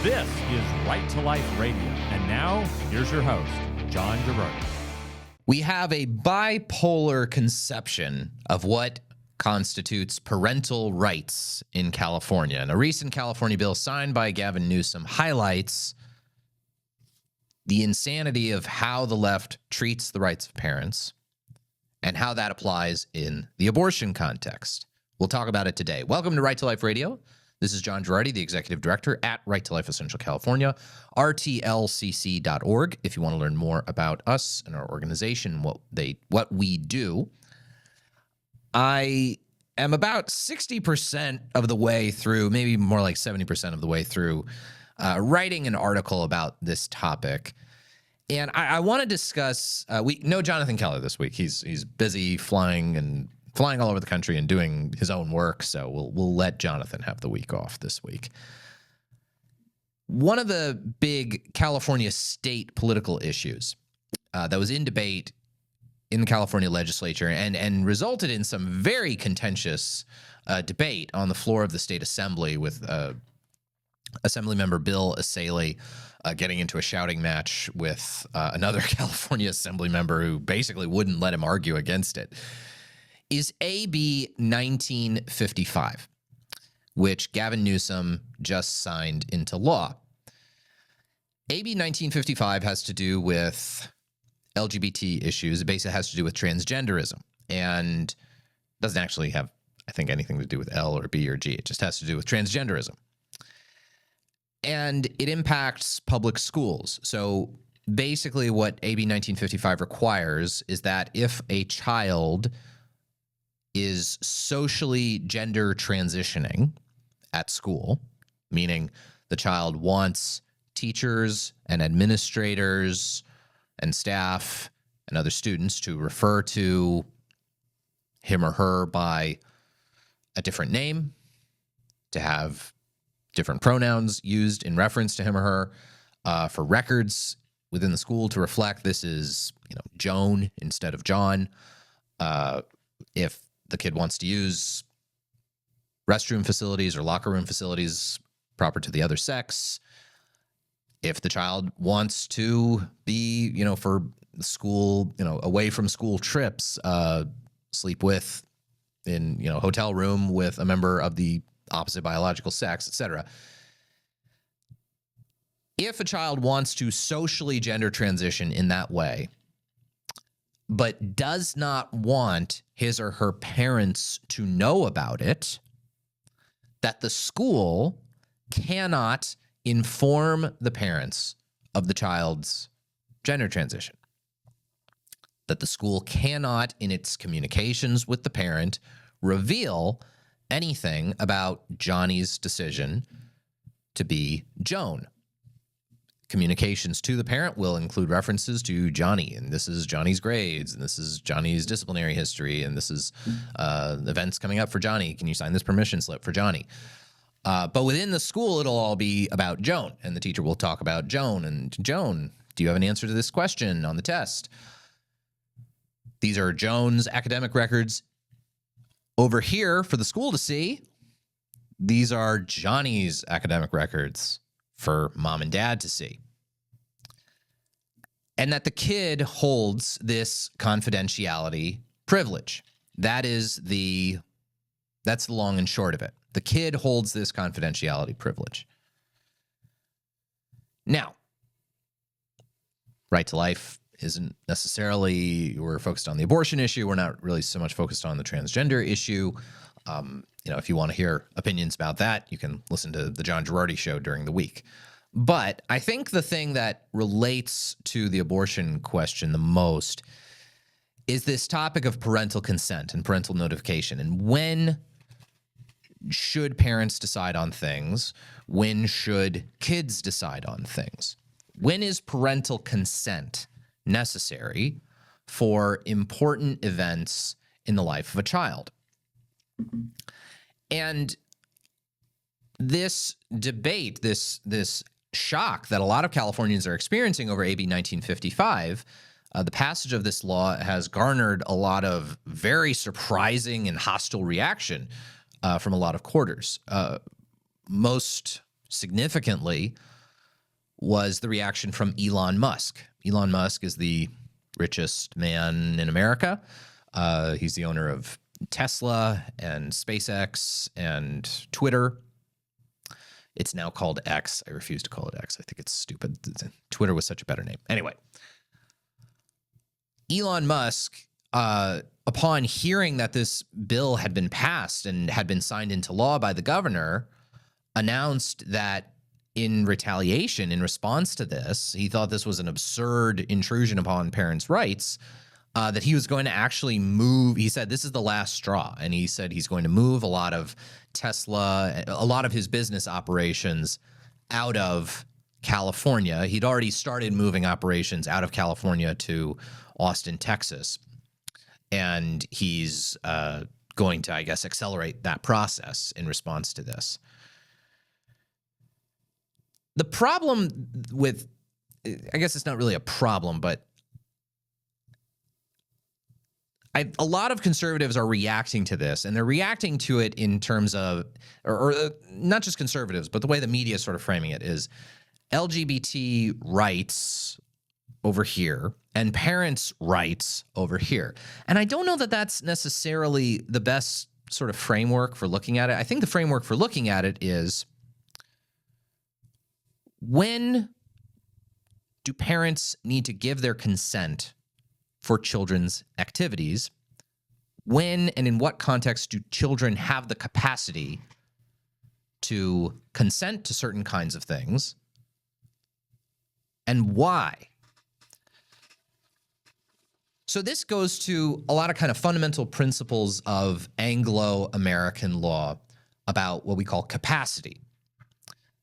This is Right to Life Radio. And now, here's your host, John Gerardi. We have a bipolar conception of what constitutes parental rights in California. And a recent California bill signed by Gavin Newsom highlights the insanity of how the left treats the rights of parents and how that applies in the abortion context. We'll talk about it today. Welcome to Right to Life Radio. This is John Gerardi, the Executive Director at Right to Life Essential California, rtlcc.org. If you want to learn more about us and our organization, what we do. I am about 60% of the way through, maybe more like 70% of the way through, writing an article about this topic. And I want to discuss, we know Jonathan Keller this week. He's busy flying all over the country and doing his own work, so we'll let Jonathan have the week off this week. One of the big California state political issues that was in debate in the California legislature and resulted in some very contentious debate on the floor of the state assembly with Assemblymember Bill Asaley getting into a shouting match with another California assembly member who basically wouldn't let him argue against it, is AB 1955, which Gavin Newsom just signed into law. AB 1955 has to do with LGBT issues. It basically has to do with transgenderism and doesn't actually have, I think, anything to do with L or B or G. It just has to do with transgenderism. And it impacts public schools. So basically what AB 1955 requires is that if a child is socially gender transitioning at school, meaning the child wants teachers and administrators and staff and other students to refer to him or her by a different name, to have different pronouns used in reference to him or her, for records within the school to reflect this is, Joan instead of John. If the kid wants to use restroom facilities or locker room facilities proper to the other sex, if the child wants to be, for school, away from school trips, sleep with in, hotel room with a member of the opposite biological sex, etc. If a child wants to socially gender transition in that way, but does not want his or her parents to know about it, that the school cannot inform the parents of the child's gender transition. That the school cannot, in its communications with the parent, reveal anything about Johnny's decision to be Joan. Communications to the parent will include references to Johnny, and this is Johnny's grades, and this is Johnny's disciplinary history, and this is events coming up for Johnny. Can you sign this permission slip for Johnny? But within the school, it'll all be about Joan, and the teacher will talk about Joan. And Joan, do you have an answer to this question on the test? These are Joan's academic records. Over here, for the school to see, these are Johnny's academic records for mom and dad to see. And that the kid holds this confidentiality privilege. That's the long and short of it. The kid holds this confidentiality privilege. Now, Right to Life isn't necessarily, we're focused on the abortion issue. We're not really so much focused on the transgender issue. If you want to hear opinions about that, you can listen to the John Gerardi show during the week. But I think the thing that relates to the abortion question the most is this topic of parental consent and parental notification. And when should parents decide on things? When should kids decide on things? When is parental consent necessary for important events in the life of a child? And this debate, this shock that a lot of Californians are experiencing over AB 1955, the passage of this law has garnered a lot of very surprising and hostile reaction from a lot of quarters. Most significantly was the reaction from Elon Musk. Elon Musk is the richest man in America. He's the owner of Tesla and SpaceX and Twitter. It's now called X. I refuse to call it X. I think it's stupid. Twitter was such a better name. Anyway, Elon Musk, upon hearing that this bill had been passed and had been signed into law by the governor, announced that in retaliation, in response to this, he thought this was an absurd intrusion upon parents' rights, that he was going to actually move. He said, this is the last straw. And he said he's going to move a lot of Tesla, a lot of his business operations out of California. He'd already started moving operations out of California to Austin, Texas. And he's going to, I guess, accelerate that process in response to this. The problem with, I guess it's not really a problem, but a lot of conservatives are reacting to this, and they're reacting to it in terms of, or not just conservatives, but the way the media is sort of framing it is LGBT rights over here and parents' rights over here. And I don't know that that's necessarily the best sort of framework for looking at it. I think the framework for looking at it is, when do parents need to give their consent for children's activities? When and in what context do children have the capacity to consent to certain kinds of things? And why? So this goes to a lot of kind of fundamental principles of Anglo-American law about what we call capacity.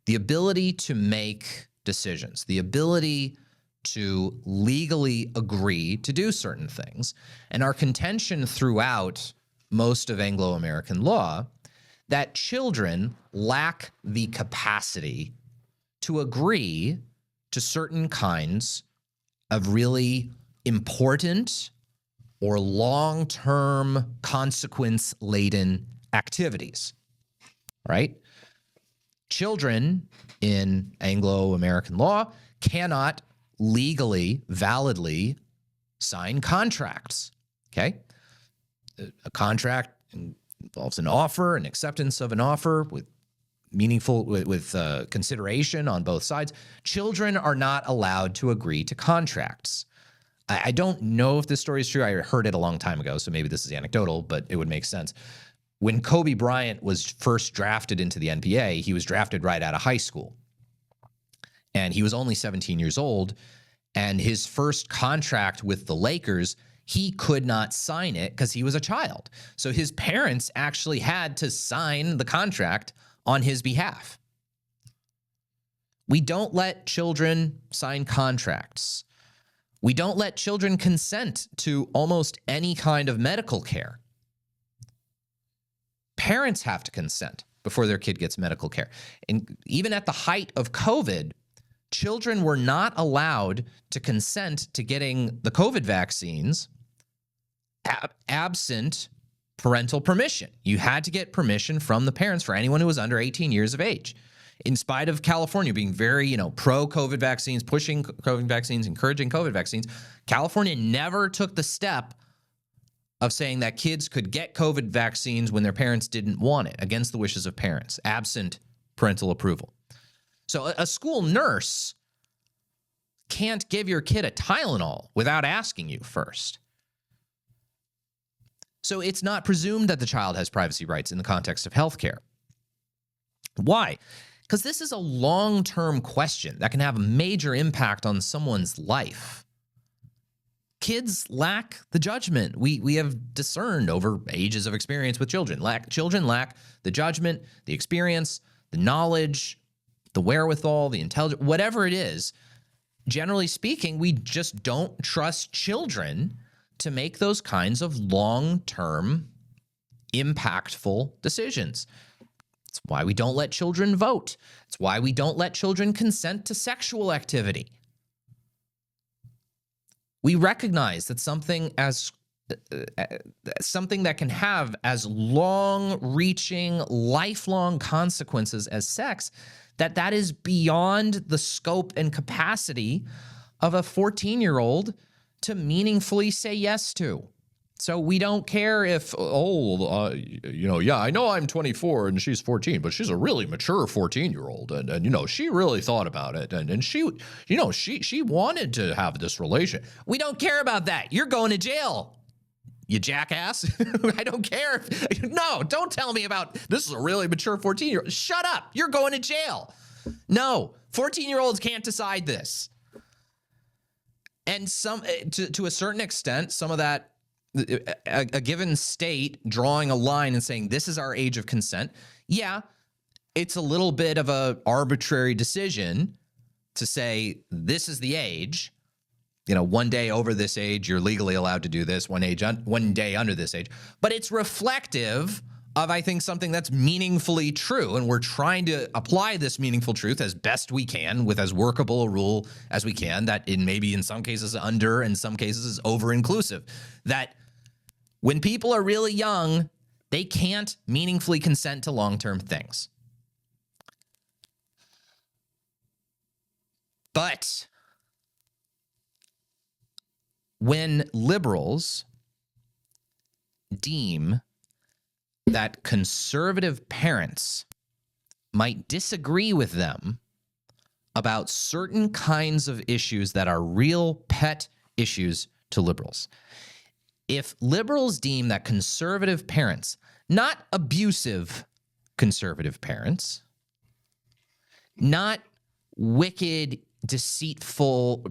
The ability to make decisions, the ability to legally agree to do certain things. And our contention throughout most of Anglo-American law that children lack the capacity to agree to certain kinds of really important or long-term consequence-laden activities, right? Children in Anglo-American law cannot legally, validly sign contracts, okay? A contract involves an offer, an acceptance of an offer with meaningful, with consideration on both sides. Children are not allowed to agree to contracts. I don't know if this story is true. I heard it a long time ago, so maybe this is anecdotal, but it would make sense. When Kobe Bryant was first drafted into the NBA, he was drafted right out of high school. And he was only 17 years old. And his first contract with the Lakers, he could not sign it because he was a child. So his parents actually had to sign the contract on his behalf. We don't let children sign contracts. We don't let children consent to almost any kind of medical care. Parents have to consent before their kid gets medical care. And even at the height of COVID, children were not allowed to consent to getting the COVID vaccines absent parental permission. You had to get permission from the parents for anyone who was under 18 years of age. In spite of California being very, pro-COVID vaccines, pushing COVID vaccines, encouraging COVID vaccines, California never took the step of saying that kids could get COVID vaccines when their parents didn't want it, against the wishes of parents, absent parental approval. So a school nurse can't give your kid a Tylenol without asking you first. So it's not presumed that the child has privacy rights in the context of healthcare. Why? Because this is a long-term question that can have a major impact on someone's life. Kids lack the judgment we have discerned over ages of experience with children. Children lack the judgment, the experience, the knowledge, the wherewithal, the intelligence, whatever it is. Generally speaking, we just don't trust children to make those kinds of long-term, impactful decisions. It's why we don't let children vote. It's why we don't let children consent to sexual activity. We recognize that something that can have as long-reaching, lifelong consequences as sex, that is beyond the scope and capacity of a 14-year-old to meaningfully say yes to. So we don't care if, I know I'm 24 and she's 14, but she's a really mature 14-year-old. And she really thought about it. And she wanted to have this relation. We don't care about that. You're going to jail, you jackass. I don't care. No, don't tell me about this is a really mature 14-year-old. Shut up. You're going to jail. No, 14-year-olds can't decide this. And to a certain extent, some of that, a given state drawing a line and saying, this is our age of consent. Yeah, it's a little bit of a arbitrary decision to say, this is the age. One day over this age, you're legally allowed to do this, one day under this age. But it's reflective of, I think, something that's meaningfully true. And we're trying to apply this meaningful truth as best we can with as workable a rule as we can, that maybe in some cases under, in some cases is over-inclusive. That when people are really young, they can't meaningfully consent to long-term things. But when liberals deem that conservative parents might disagree with them about certain kinds of issues that are real pet issues to liberals, if liberals deem that conservative parents, not abusive conservative parents, not wicked, deceitful,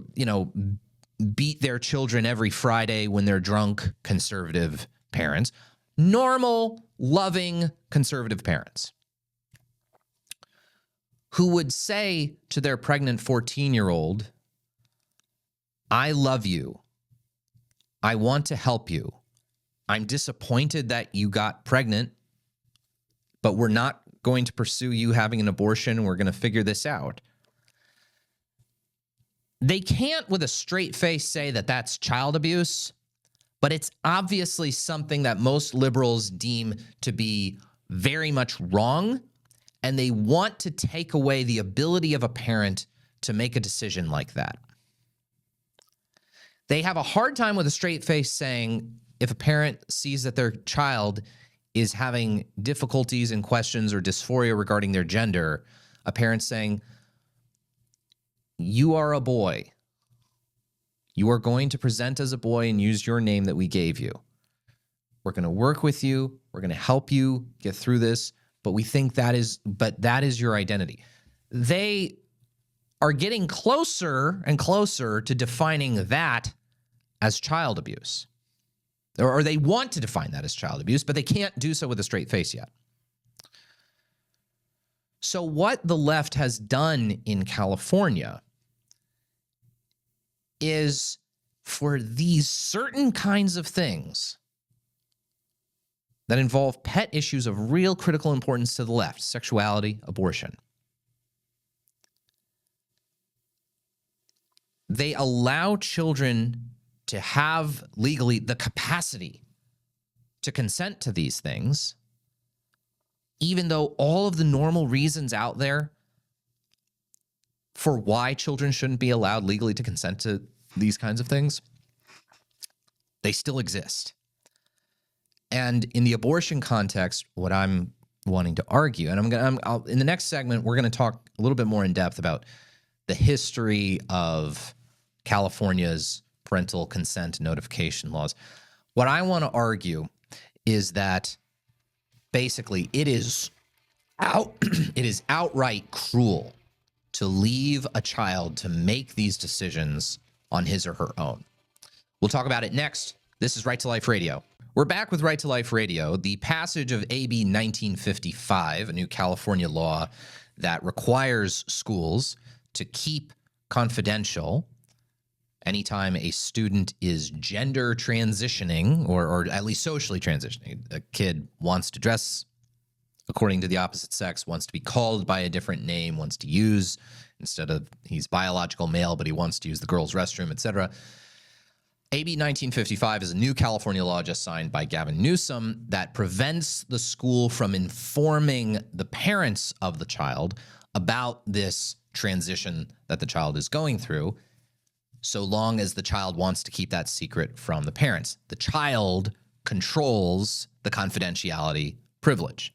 beat their children every Friday when they're drunk conservative parents, normal, loving conservative parents who would say to their pregnant 14-year-old, I love you. I want to help you. I'm disappointed that you got pregnant, but we're not going to pursue you having an abortion. We're going to figure this out. They can't with a straight face say that that's child abuse, but it's obviously something that most liberals deem to be very much wrong, and they want to take away the ability of a parent to make a decision like that. They have a hard time with a straight face saying if a parent sees that their child is having difficulties and questions or dysphoria regarding their gender, a parent saying, you are a boy. You are going to present as a boy and use your name that we gave you. We're going to work with you. We're going to help you get through this, but we think that is your identity. They are getting closer and closer to defining that as child abuse. Or they want to define that as child abuse, but they can't do so with a straight face yet. So what the left has done in California is for these certain kinds of things that involve pet issues of real critical importance to the left, sexuality, abortion, they allow children to have legally the capacity to consent to these things, even though all of the normal reasons out there for why children shouldn't be allowed legally to consent to these kinds of things, they still exist. And in the abortion context, what I'm wanting to argue, and in the next segment, we're going to talk a little bit more in depth about the history of California's parental consent notification laws. What I want to argue is that basically it is outright cruel to leave a child to make these decisions on his or her own. We'll talk about it next. This is Right to Life Radio. We're back with Right to Life Radio. The passage of AB 1955, a new California law that requires schools to keep confidential anytime a student is gender transitioning or at least socially transitioning. A kid wants to dress according to the opposite sex, wants to be called by a different name, wants to use, instead of he's biological male, but he wants to use the girls' restroom, etc. AB 1955 is a new California law just signed by Gavin Newsom that prevents the school from informing the parents of the child about this transition that the child is going through, so long as the child wants to keep that secret from the parents. The child controls the confidentiality privilege.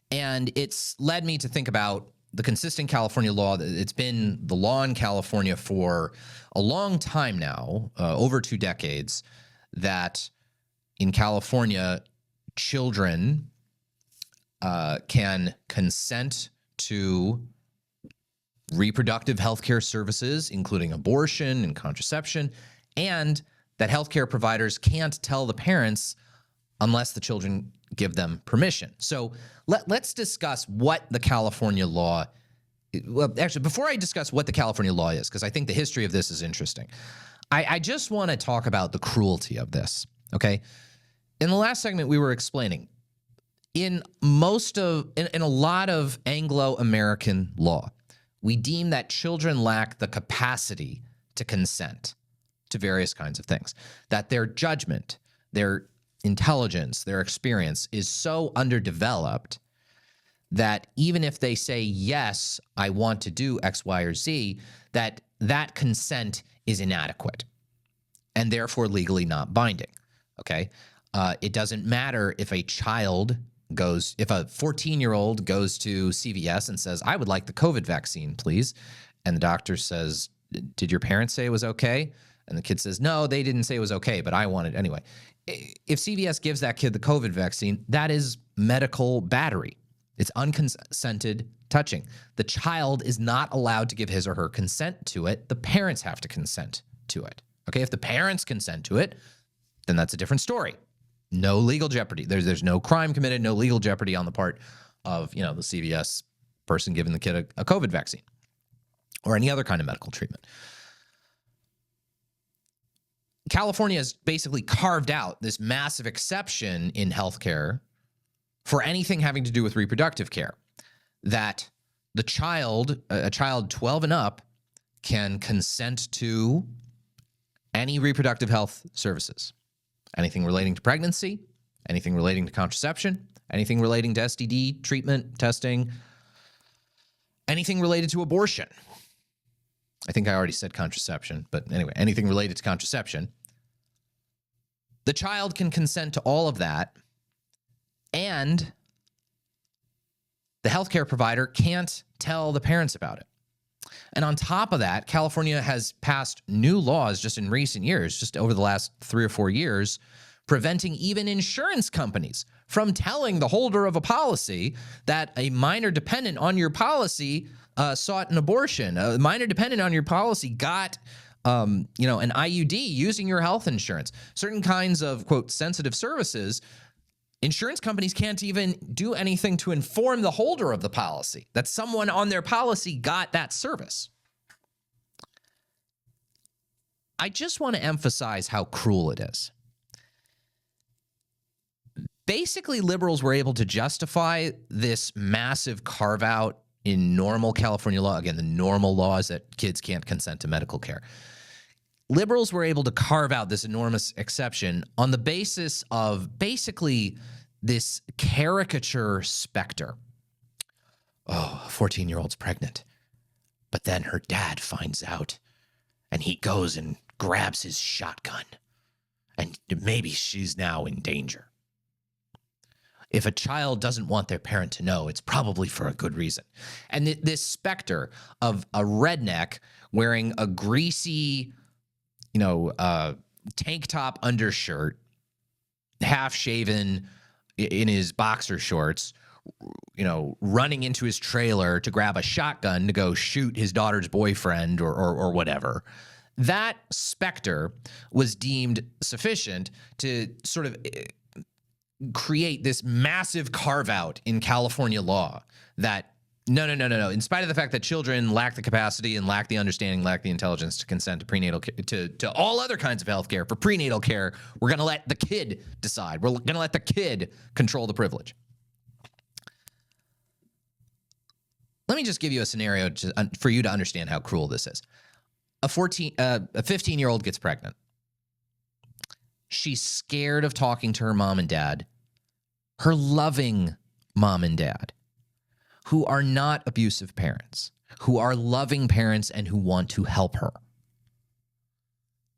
And it's led me to think about the consistent California law. It's been the law in California for a long time now, over 2 decades, that in California, children can consent to reproductive healthcare services, including abortion and contraception, and that healthcare providers can't tell the parents unless the children give them permission. So let's discuss what the California law. Well, actually, before I discuss what the California law is, because I think the history of this is interesting, I just want to talk about the cruelty of this. Okay, in the last segment we were explaining in a lot of Anglo-American law, we deem that children lack the capacity to consent to various kinds of things, that their judgment, their intelligence, their experience is so underdeveloped that even if they say, yes, I want to do X, Y, or Z, that consent is inadequate and therefore legally not binding, okay? It doesn't matter if a 14-year-old goes to CVS and says, I would like the COVID vaccine, please. And the doctor says, did your parents say it was okay? And the kid says, no, they didn't say it was okay, but I want it anyway. If CVS gives that kid the COVID vaccine, that is medical battery. It's unconsented touching. The child is not allowed to give his or her consent to it. The parents have to consent to it. Okay, if the parents consent to it, then that's a different story. No legal jeopardy. There's no crime committed, no legal jeopardy on the part of, the CVS person giving the kid a COVID vaccine or any other kind of medical treatment. California has basically carved out this massive exception in healthcare for anything having to do with reproductive care, that a child 12 and up can consent to any reproductive health services, anything relating to pregnancy, anything relating to contraception, anything relating to STD treatment, testing, anything related to abortion. I think I already said contraception, but anyway, anything related to contraception. The child can consent to all of that, and the healthcare provider can't tell the parents about it. And on top of that, California has passed new laws just in recent years, just over the last 3 or 4 years, preventing even insurance companies from telling the holder of a policy that a minor dependent on your policy sought an abortion. A minor dependent on your policy got an IUD using your health insurance. Certain kinds of, quote, sensitive services, insurance companies can't even do anything to inform the holder of the policy that someone on their policy got that service. I just want to emphasize how cruel it is. Basically, liberals were able to justify this massive carve-out in normal California law. Again, the normal law is that kids can't consent to medical care. Liberals were able to carve out this enormous exception on the basis of basically this caricature specter. Oh, a 14-year-old's pregnant, but then her dad finds out, and he goes and grabs his shotgun, and maybe she's now in danger. If a child doesn't want their parent to know, it's probably for a good reason. And this specter of a redneck wearing a greasy, tank top undershirt, half shaven in his boxer shorts, running into his trailer to grab a shotgun to go shoot his daughter's boyfriend or whatever. That specter was deemed sufficient to sort of create this massive carve-out in California law that no. In spite of the fact that children lack the capacity and lack the understanding, lack the intelligence to consent to prenatal to all other kinds of health care, for prenatal care, we're going to let the kid decide. We're going to let the kid control the privilege. Let me just give you a scenario for you to understand how cruel this is. A 15-year-old gets pregnant. She's scared of talking to her mom and dad, her loving mom and dad, who are not abusive parents, who are loving parents and who want to help her.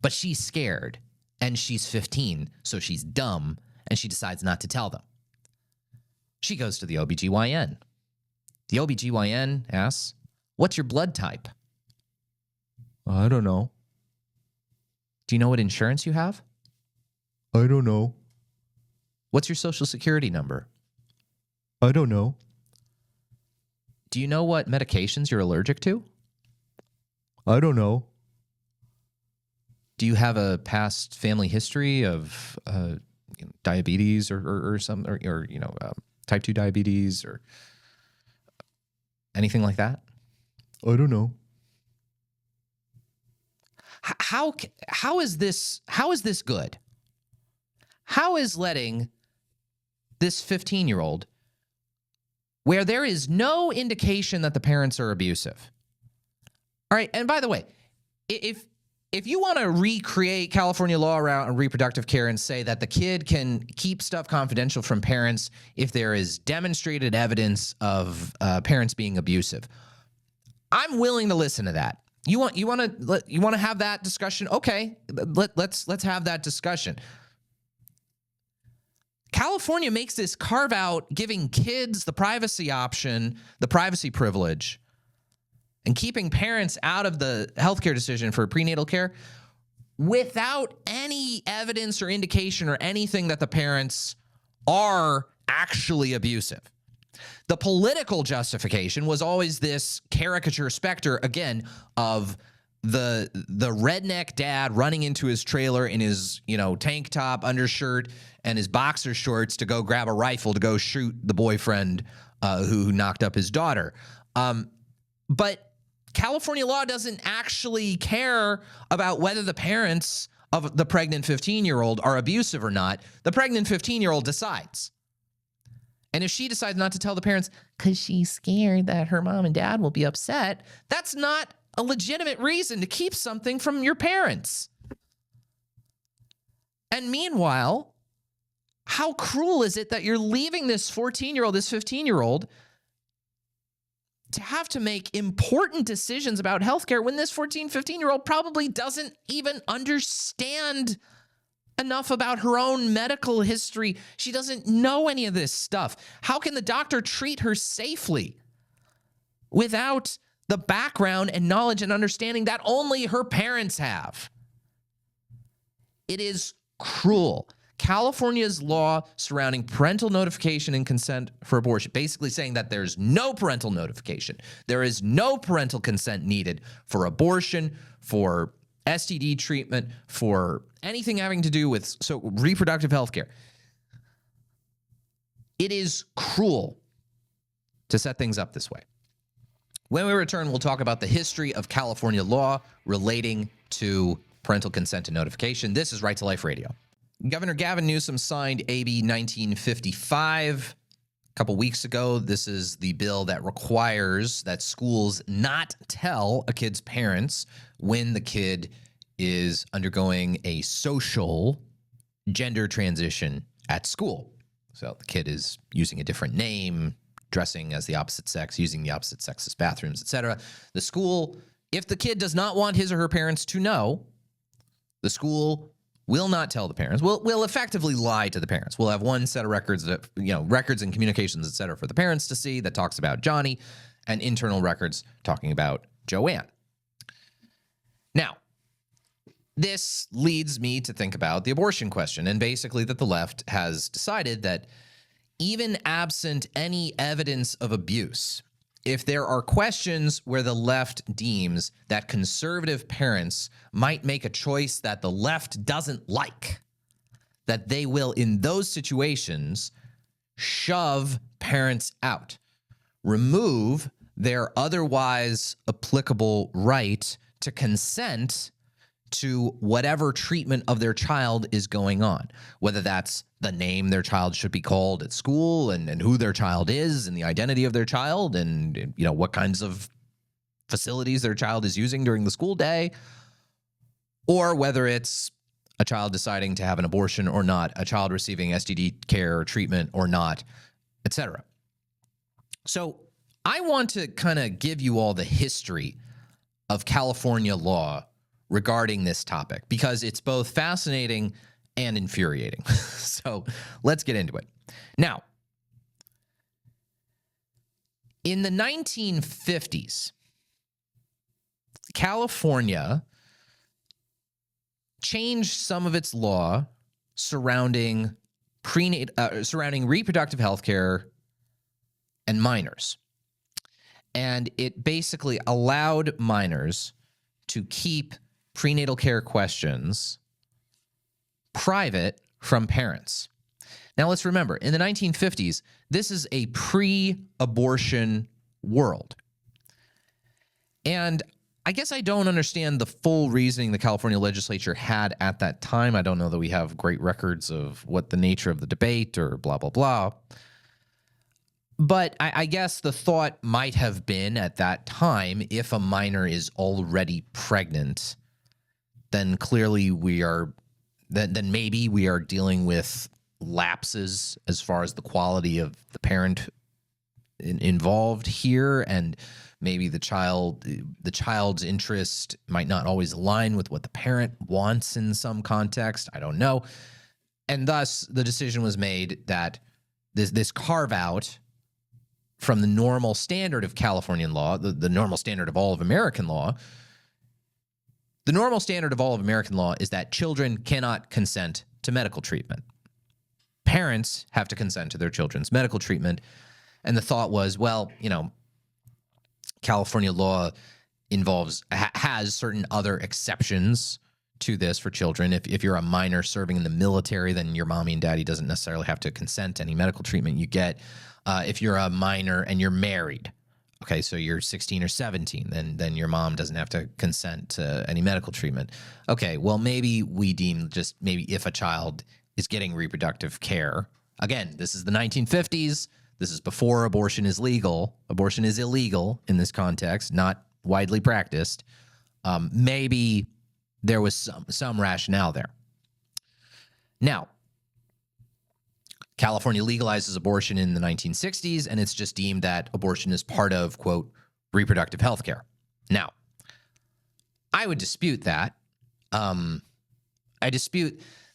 But she's scared and she's 15, so she's dumb and she decides not to tell them. She goes to the OBGYN. The OBGYN asks, "What's your blood type?" "I don't know." "Do you know what insurance you have?" "I don't know." "What's your social security number?" "I don't know." "Do you know what medications you're allergic to?" "I don't know." "Do you have a past family history of diabetes or type 2 diabetes or anything like that?" "I don't know." How is this good? How is letting this 15-year-old, where there is no indication that the parents are abusive? All right, and by the way, if you want to recreate California law around reproductive care and say that the kid can keep stuff confidential from parents if there is demonstrated evidence of parents being abusive, I'm willing to listen to that. You want to have that discussion? Okay, let's have that discussion. California makes this carve out, giving kids the privacy option, the privacy privilege, and keeping parents out of the healthcare decision for prenatal care without any evidence or indication or anything that the parents are actually abusive. The political justification was always this caricature specter, again, of the redneck dad running into his trailer in his, tank top, undershirt, and his boxer shorts to go grab a rifle to go shoot the boyfriend who knocked up his daughter. But California law doesn't actually care about whether the parents of the pregnant 15-year-old are abusive or not. The pregnant 15-year-old decides. And if she decides not to tell the parents because she's scared that her mom and dad will be upset, that's not a legitimate reason to keep something from your parents. And meanwhile, how cruel is it that you're leaving this 14-year-old, this 15-year-old, to have to make important decisions about healthcare when this 14, 15-year-old probably doesn't even understand enough about her own medical history. She doesn't know any of this stuff. How can the doctor treat her safely without the background and knowledge and understanding that only her parents have? It is cruel. California's law surrounding parental notification and consent for abortion, basically saying that there's no parental notification. There is no parental consent needed for abortion, for STD treatment, for anything having to do with reproductive health care. It is cruel to set things up this way. When we return, we'll talk about the history of California law relating to parental consent and notification. This is Right to Life Radio. Governor Gavin Newsom signed AB 1955 a couple weeks ago. This is the bill that requires that schools not tell a kid's parents when the kid is undergoing a social gender transition at school. So the kid is using a different name, dressing as the opposite sex, using the opposite sex's bathrooms, etc. The school, if the kid does not want his or her parents to know, the school will not tell the parents. We'll effectively lie to the parents. We'll have one set of records that, records and communications, et cetera, for the parents to see that talks about Johnny, and internal records talking about Joanne. Now, this leads me to think about the abortion question, and basically that the left has decided that even absent any evidence of abuse, if there are questions where the left deems that conservative parents might make a choice that the left doesn't like, that they will, in those situations, shove parents out, remove their otherwise applicable right to consent to whatever treatment of their child is going on, whether that's the name their child should be called at school and who their child is and the identity of their child and what kinds of facilities their child is using during the school day, or whether it's a child deciding to have an abortion or not, a child receiving STD care or treatment or not, etc. So I want to kind of give you all the history of California law regarding this topic because it's both fascinating and infuriating. So let's get into it. Now, in the 1950s, California changed some of its law surrounding reproductive health care and minors. And it basically allowed minors to keep prenatal care questions private from parents. Now, let's remember, in the 1950s, this is a pre-abortion world. And I guess I don't understand the full reasoning the California legislature had at that time. I don't know that we have great records of what the nature of the debate or blah, blah, blah. But I guess the thought might have been at that time, if a minor is already pregnant, then clearly then maybe we are dealing with lapses as far as the quality of the parent involved here, and maybe the child's interest might not always align with what the parent wants in some context. I don't know. And thus, the decision was made that this carve-out from the normal standard of Californian law, the normal standard of all of American law, the normal standard of all of American law is that children cannot consent to medical treatment. Parents have to consent to their children's medical treatment. And the thought was, well, California law has certain other exceptions to this for children. If you're a minor serving in the military, then your mommy and daddy doesn't necessarily have to consent to any medical treatment you get. If you're a minor and you're married, okay, so you're 16 or 17, then your mom doesn't have to consent to any medical treatment. Okay, well, maybe we deem maybe if a child is getting reproductive care. Again, this is the 1950s. This is before abortion is legal. Abortion is illegal in this context, not widely practiced. Maybe there was some rationale there. Now, California legalizes abortion in the 1960s, and it's just deemed that abortion is part of, quote, reproductive health care. Now, I would dispute that.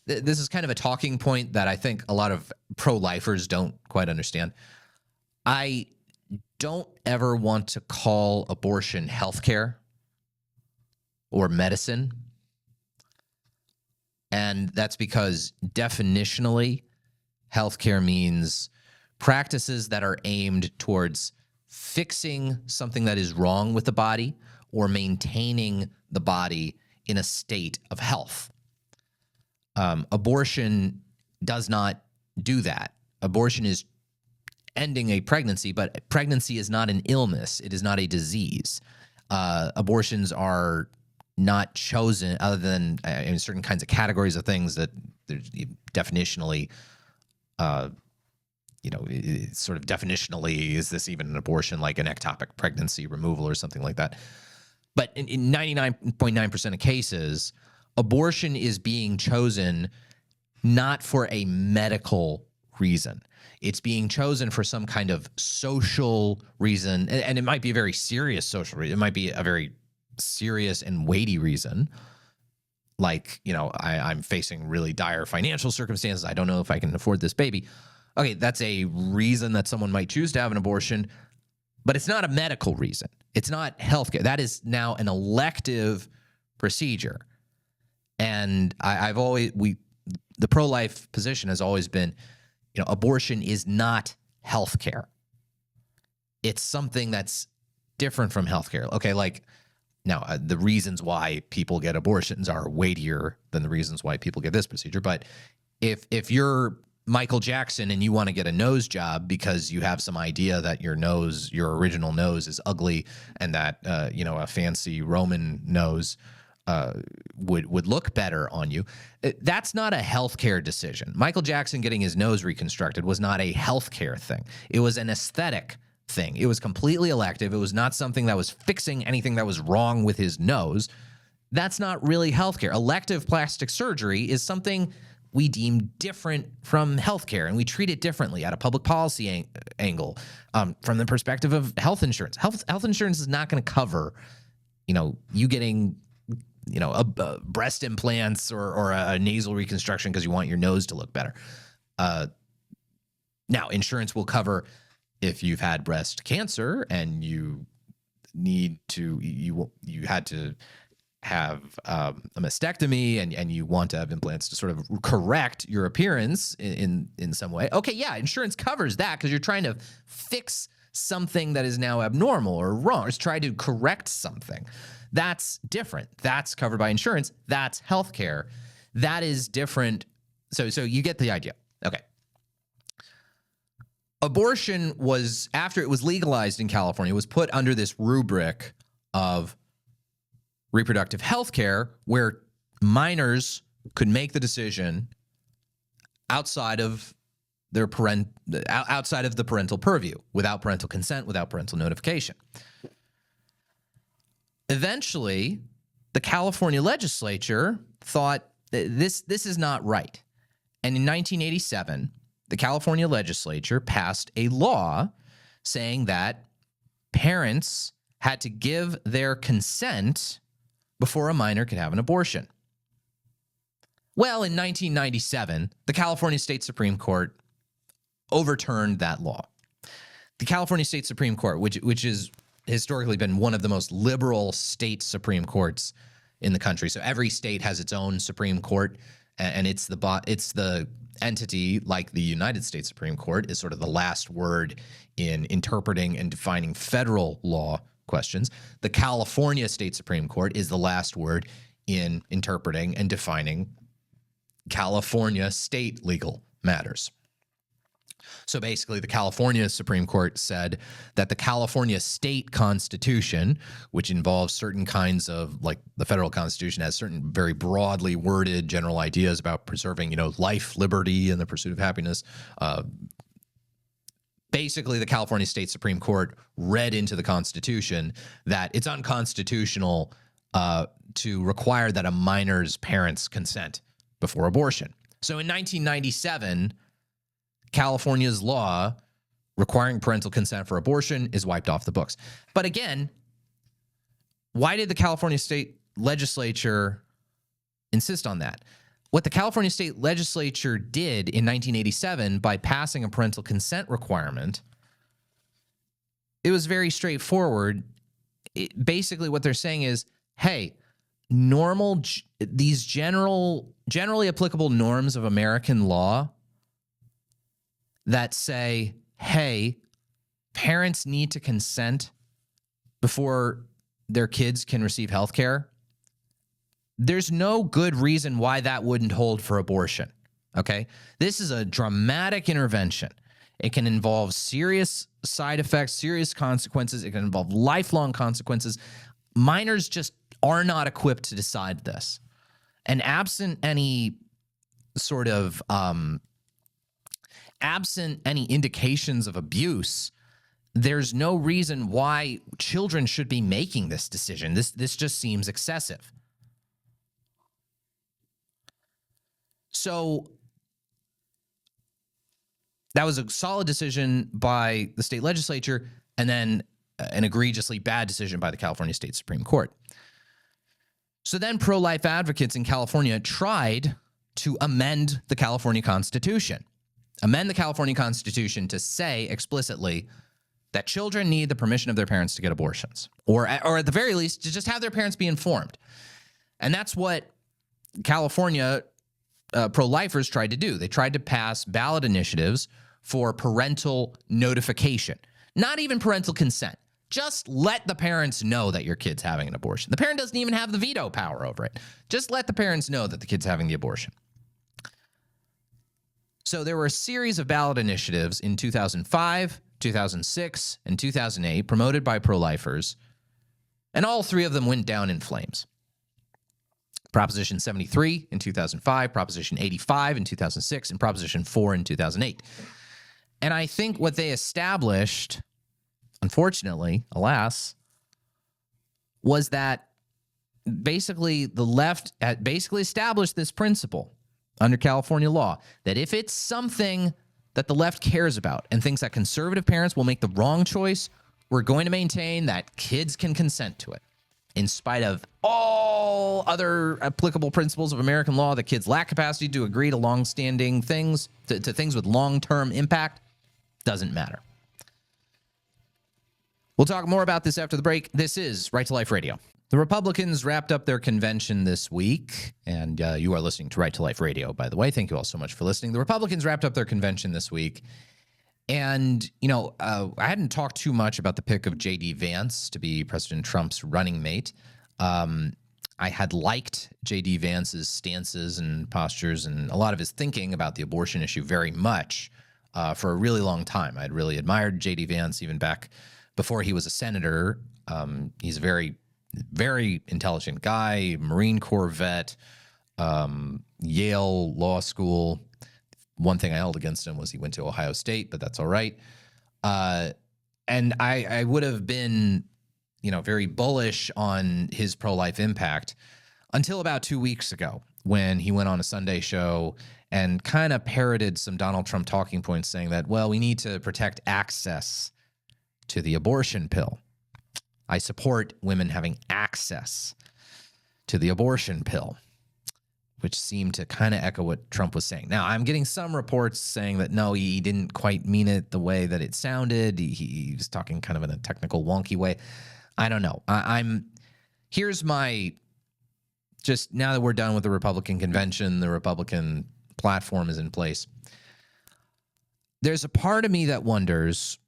This is kind of a talking point that I think a lot of pro-lifers don't quite understand. I don't ever want to call abortion healthcare or medicine. And that's because definitionally, healthcare means practices that are aimed towards fixing something that is wrong with the body or maintaining the body in a state of health. Abortion does not do that. Abortion is ending a pregnancy, but pregnancy is not an illness. It is not a disease. Abortions are not chosen other than in certain kinds of categories of things that definitionally, sort of definitionally, is this even an abortion, like an ectopic pregnancy removal or something like that? But in 99.9% of cases, abortion is being chosen not for a medical reason. It's being chosen for some kind of social reason, and it might be a very serious social reason. It might be a very serious and weighty reason, like, I'm facing really dire financial circumstances. I don't know if I can afford this baby. Okay, that's a reason that someone might choose to have an abortion, but it's not a medical reason. It's not healthcare. That is now an elective procedure. And the pro-life position has always been, abortion is not healthcare. It's something that's different from healthcare. Okay, now the reasons why people get abortions are weightier than the reasons why people get this procedure. But if you're Michael Jackson and you want to get a nose job because you have some idea that your original nose is ugly, and that a fancy Roman nose would look better on you, that's not a healthcare decision. Michael Jackson getting his nose reconstructed was not a healthcare thing. It was an aesthetic thing. It was completely elective. It was not something that was fixing anything that was wrong with his nose. That's not really healthcare. Elective plastic surgery is something we deem different from healthcare, and we treat it differently at a public policy angle from the perspective of health insurance. Health insurance is not going to cover, you getting, breast implants or a nasal reconstruction because you want your nose to look better. Now, insurance will cover if you've had breast cancer and you had to have a mastectomy and you want to have implants to sort of correct your appearance in some way. Okay, yeah, insurance covers that because you're trying to fix something that is now abnormal or wrong. It's trying to correct something. That's different. That's covered by insurance. That's healthcare. That is different. So you get the idea. Okay. Abortion was, after it was legalized in California, was put under this rubric of reproductive health care, where minors could make the decision outside of the parental purview, without parental consent, without parental notification. Eventually, the California legislature thought this is not right. And in 1987, the California legislature passed a law saying that parents had to give their consent before a minor could have an abortion. Well, in 1997, the California State Supreme Court overturned that law. The California State Supreme Court, which has historically been one of the most liberal state Supreme Courts in the country. So every state has its own Supreme Court, and it's the entity, like the United States Supreme Court, is sort of the last word in interpreting and defining federal law questions. The California State Supreme Court is the last word in interpreting and defining California state legal matters. So basically, the California Supreme Court said that the California state constitution, which involves certain kinds of, like the federal constitution has certain very broadly worded general ideas about preserving, life, liberty, and the pursuit of happiness. Basically, the California State Supreme Court read into the Constitution that it's unconstitutional to require that a minor's parents consent before abortion. So in 1997, California's law requiring parental consent for abortion is wiped off the books. But again, why did the California State Legislature insist on that? What the California State Legislature did in 1987 by passing a parental consent requirement, it was very straightforward. Basically, what they're saying is, hey, these generally applicable norms of American law that say, hey, parents need to consent before their kids can receive health care, there's no good reason why that wouldn't hold for abortion, okay? This is a dramatic intervention. It can involve serious side effects, serious consequences. It can involve lifelong consequences. Minors just are not equipped to decide this. And absent any indications of abuse, there's no reason why children should be making this decision. This just seems excessive. So that was a solid decision by the state legislature, and then an egregiously bad decision by the California State Supreme Court. So then pro-life advocates in California tried to amend the California Constitution. Amend the California Constitution to say explicitly that children need the permission of their parents to get abortions, or at the very least, to just have their parents be informed. And that's what California pro-lifers tried to do. They tried to pass ballot initiatives for parental notification, not even parental consent. Just let the parents know that your kid's having an abortion. The parent doesn't even have the veto power over it. Just let the parents know that the kid's having the abortion. So there were a series of ballot initiatives in 2005, 2006, and 2008 promoted by pro-lifers, and all three of them went down in flames. Proposition 73 in 2005, Proposition 85 in 2006, and Proposition 4 in 2008. And I think what they established, unfortunately, alas, was that basically the left had basically established this principle under California law that if it's something that the left cares about and thinks that conservative parents will make the wrong choice, we're going to maintain that kids can consent to it. In spite of all other applicable principles of American law, that kids lack capacity to agree to long-standing things, to things with long-term impact, doesn't matter. We'll talk more about this after the break. This is Right to Life Radio. The Republicans wrapped up their convention this week, and you are listening to Right to Life Radio, by the way. Thank you all so much for listening. The Republicans wrapped up their convention this week, and, I hadn't talked too much about the pick of J.D. Vance to be President Trump's running mate. I had liked J.D. Vance's stances and postures and a lot of his thinking about the abortion issue very much for a really long time. I'd really admired J.D. Vance even back before he was a senator. He's a very, very intelligent guy, Marine Corps vet, Yale Law School. One thing I held against him was he went to Ohio State, but that's all right. And I would have been, very bullish on his pro-life impact until about 2 weeks ago when he went on a Sunday show and kind of parroted some Donald Trump talking points saying that, well, we need to protect access to the abortion pill. I support women having access to the abortion pill, which seemed to kind of echo what Trump was saying. Now, I'm getting some reports saying that, no, he didn't quite mean it the way that it sounded. He was talking kind of in a technical, wonky way. I don't know. Here's my, just now that we're done with the Republican convention, the Republican platform is in place. There's a part of me that wonders,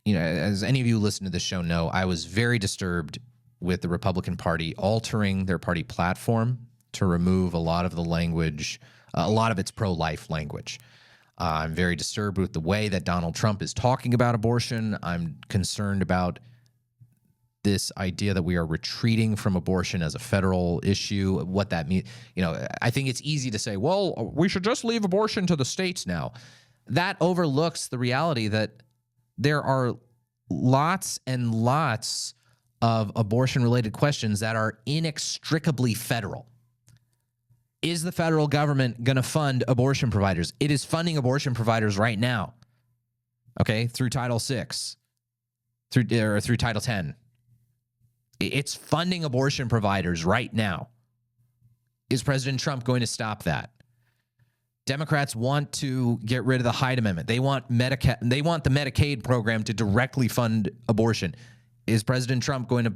as any of you who listen to this show know, I was very disturbed with the Republican Party altering their party platform to remove a lot of the language, a lot of its pro-life language. I'm very disturbed with the way that Donald Trump is talking about abortion. I'm concerned about this idea that we are retreating from abortion as a federal issue, what that means. I think it's easy to say, well, we should just leave abortion to the states now. That overlooks the reality that there are lots and lots of abortion-related questions that are inextricably federal. Is the federal government going to fund abortion providers? It is funding abortion providers right now, okay, through Title VI, through Title X. It's funding abortion providers right now. Is President Trump going to stop that? Democrats want to get rid of the Hyde Amendment. They want the Medicaid program to directly fund abortion. Is President Trump going to,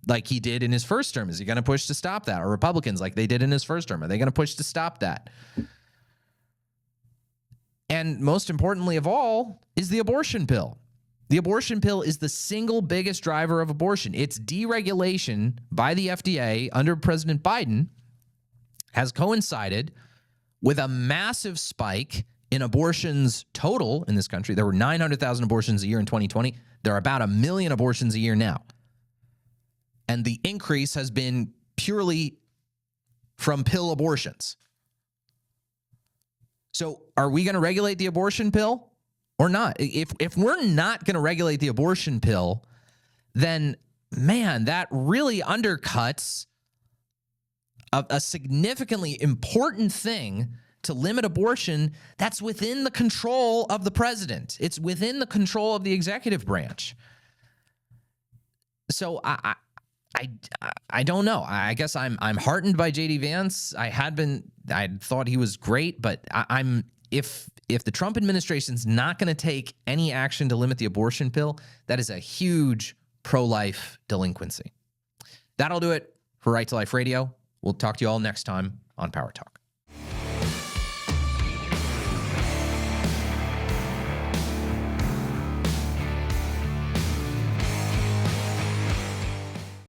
like he did in his first term, is he going to push to stop that? Or Republicans, like they did in his first term, are they going to push to stop that? And most importantly of all is the abortion pill. The abortion pill is the single biggest driver of abortion. Its deregulation by the FDA under President Biden has coincided with a massive spike in abortions total in this country. There were 900,000 abortions a year in 2020. There are about 1 million abortions a year now. And the increase has been purely from pill abortions. So are we going to regulate the abortion pill or not? If we're not going to regulate the abortion pill, then, man, that really undercuts a significantly important thing to limit abortion that's within the control of the president. It's within the control of the executive branch. So I don't know. I guess I'm heartened by J.D. Vance. I thought he was great, but if the Trump administration's not going to take any action to limit the abortion pill, that is a huge pro-life delinquency. That'll do it for Right to Life Radio. We'll talk to you all next time on Power Talk.